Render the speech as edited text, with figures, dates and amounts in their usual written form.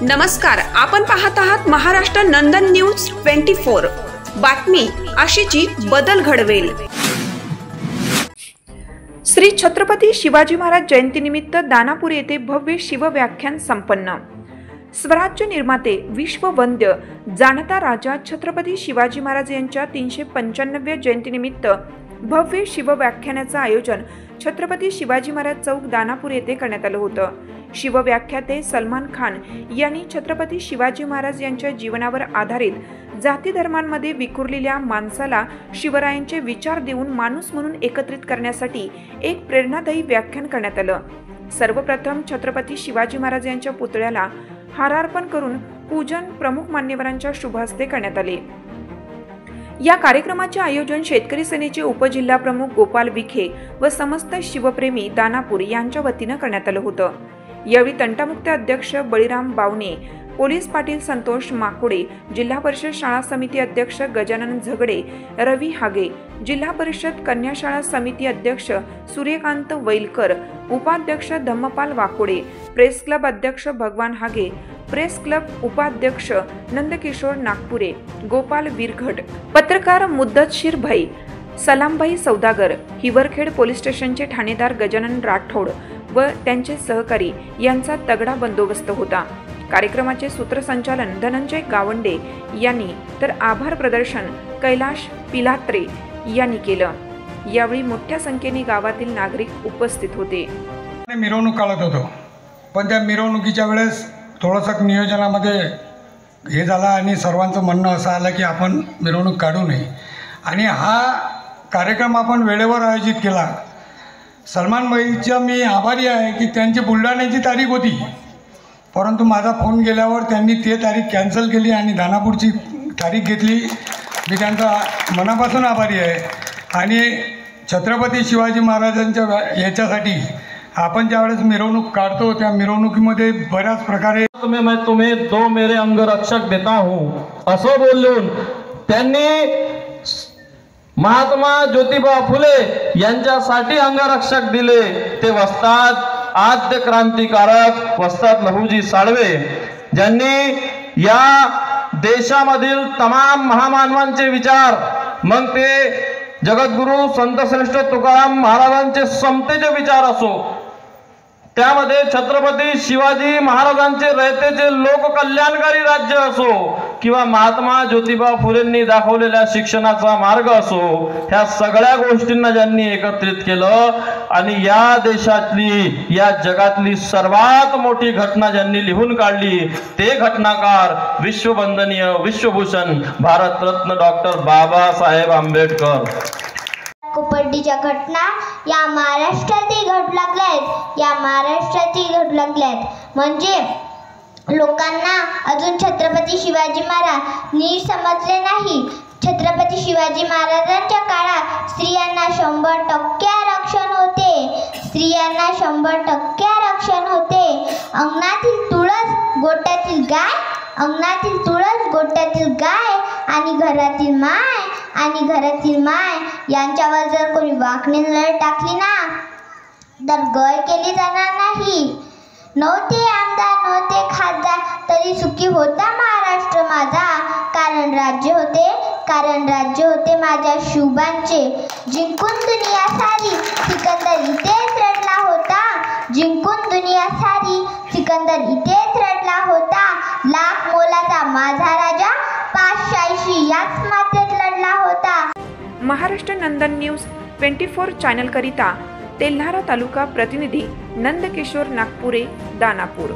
नमस्कार, आपण पाहत आहात महाराष्ट्र नंदन न्यूज 24। बातमी आशीची बदल घडवेल। श्री छत्रपती शिवाजी महाराज जयंतीनिमित्त दानापूर येथे भव्य शिवव्याख्यान संपन्न। स्वराज्य निर्माते विश्ववंद्य जाणता राजा छत्रपती शिवाजी महाराज यांच्या 395व्या जयंतीनिमित्त भव्य शिवव्याख्यानाचे आयोजन छत्रपती शिवाजी महाराज चौक दानापूर येथे करण्यात आले होते। शिवव्याख्याते सलमान खान यांनी छत्रपती शिवाजी महाराज यांच्या जीवनावर आधारित जाती धर्मांमध्ये विखुरलेल्या माणसाला शिवरायांचे विचार देऊन माणूस म्हणून एकत्रित करण्यासाठी एक प्रेरणादायी व्याख्यान करण्यात आले। सर्वप्रथम छत्रपती शिवाजी महाराज यांच्या पुतळ्याला हारार्पण करून पूजन प्रमुख मान्यवरांच्या शुभ हस्ते करण्यात आले। या कार्यक्रमाचे आयोजन शेतकरी सेनेचे उपजिल्हा प्रमुख गोपाल विखे व समस्त शिवप्रेमी दानापूर यांच्या वतीने करण्यात आले होते। यावेळी तंटामुक्त अध्यक्ष बळीराम बावणे, पोलीस पाटील संतोष माकोडे, जिल्हा परिषद शाळा समिती अध्यक्ष गजानन झगडे, रवी हागे, जिल्हा परिषद कन्या शाळा समिती अध्यक्ष सूर्यकांत वैलकर, उपाध्यक्ष धम्मपाल वाकोडे, प्रेस क्लब अध्यक्ष भगवान हागे, प्रेस क्लब उपाध्यक्ष नंदकिशोर नागपुरे, गोपाल विरघट, पत्रकार मुद्दतशीर भाई, सलामभाई सौदागर, हिवरखेड पोलीस स्टेशनचे ठाणेदार गजानन राठोड व त्यांचे सहकारी यांचा तगडा बंदोबस्त होता। कार्यक्रमाचे सूत्रसंचालन धनंजय गावंडे यांनी तर आभार प्रदर्शन कैलाश पिलात्रे यांनी केलं। यावेळी मोठ्या संख्येने गावातील नागरिक उपस्थित होते। मिरवणूक काढत होतो, पण त्या मिरवणुकीच्या वेळेस थोडंसं नियोजनामध्ये हे झालं आणि सर्वांचं म्हणणं असं आलं की आपण मिरवणूक काढू नये आणि हा कार्यक्रम आपण वेळेवर आयोजित केला। सलमान भाईचा मी आभारी आहे की त्यांची बुलढाण्याची तारीख होती, परंतु माझा फोन गेल्यावर त्यांनी ते तारीख कॅन्सल केली आणि दानापूरची तारीख घेतली। मी त्यांचा मनापासून आभारी आहे। आणि छत्रपती शिवाजी महाराजांच्या याच्यासाठी आपण ज्यावेळेस मिरवणूक काढतो त्या मिरवणुकीमध्ये बऱ्याच प्रकारे मैं तुम्हें दो मेरे अंगरक्षक देता हूँ असं बोलून त्यांनी महात्मा ज्योतिबा फुले यांच्यासाठी अंगरक्षक दिले। ते वस्ताद आद्य क्रांतिकारक वस्ताद लहुजी साळवे, ज्यांनी या देशामधील तमाम महामानवांचे विचार, मग ते जगद्गुरु संतश्रेष्ठ तुकाराम महाराजांचे समतेचे विचार असो, त्यामध्ये छत्रपती शिवाजी महाराजांचे रयतेचे लोककल्याणकारी राज्य असो किंवा महात्मा ज्योतिबा फुलेंनी दाखवलेल्या शिक्षणाचा मार्ग असो, ह्या सगळ्या गोष्टींना ज्यांनी एकत्रित केलं आणि या देशातली या जगातली सर्वात मोठी घटना ज्यांनी लिहून काढली ते घटनाकार विश्ववंदनीय विश्वभूषण भारतरत्न डॉक्टर बाबासाहेब आंबेडकर। कोपर्डीच्या घटना या महाराष्ट्रातही घडू लागल्यात, म्हणजे लोकांना अजून छत्रपती शिवाजी महाराज नीट समजले नाही। छत्रपती शिवाजी महाराजांच्या काळात स्त्रियांना 100% आरक्षण होते। अंगणातील तुळस गोट्यातील गाय आणि घरातील माय यांच्यावर जर कोणी वाकणे नजर टाकली ना तर गय केली जाणार नाही। नव्हते आमदार नव्हते खासदार तरी सुखी होता महाराष्ट्र माझा, कारण राज्य होते माझ्या शुभांचे। जिंकून दुनिया सारी सिकंदर इथेच रडला होता। लाख मोलाचा माझा राजा 586 याच मातेत लढला होता। महाराष्ट्र नंदन न्यूज 24 चॅनल करिता तेल्हारा तालुका प्रतिनिधी नंदकिशोर नागपुरे, दानापूर।